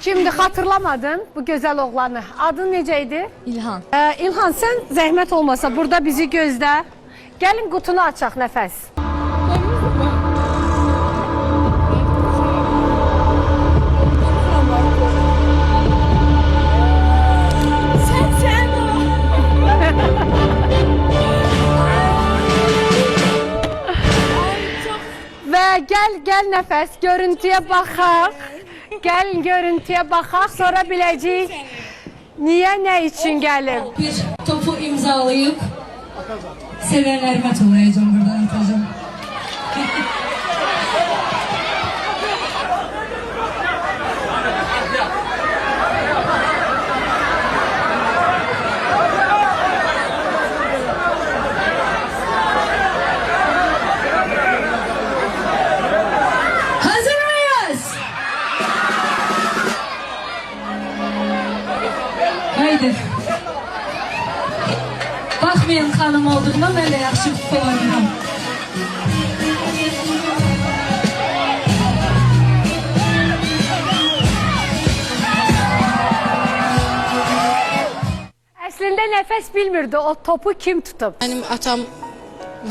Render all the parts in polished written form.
Kimdi hatırlamadın bu güzel oğlanı? Adın necəydi? İlhan. İlhan, sən zəhmət olmasa burada bizi gözlə. Gəlin qutunu açaq Nəfəs. Və gəl Nəfəs, görüntüyə baxaq. Gəlin görüntüyə baxaq, sonra biləcəyik niyə, nə üçün gəlib. Bir topu imzalayıp sevenlerime toplayacağım buradan atacağım. Hazır mıyız? Haydi. Bakmayın xanım olduğuna ben de yaxşı futbol oynayıram. Əslində Nəfəs bilmirdi o topu kim tutub. Benim atam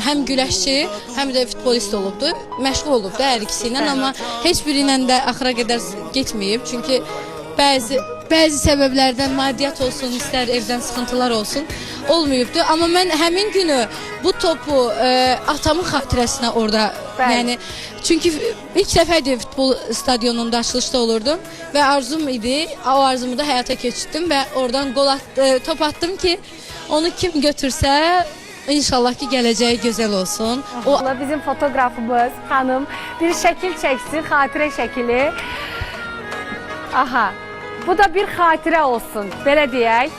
hem güləşçi, hem de futbolist olubdu. Məşğul olubdu hər ikisi ilə, amma heç biri ilə də axıra qədər getməyib. Çünki bəzi səbəblərdən maddiyyat olsun, istər evdən sıxıntılar olsun, olmayıbdı. Amma mən həmin günü bu topu atamın xatirəsinə orada, yəni çünki ilk dəfə idi futbol stadionunda açılışda olurdum və arzum idi. O arzumu da həyata keçirdim və oradan top attım ki, onu kim götürsə İnşallah ki gələcəyi gözəl olsun. Bizim fotoğrafımız xanım bir şəkil çəksin, xatirə şəkili. Aha, bu da bir xatirə olsun, belə deyək.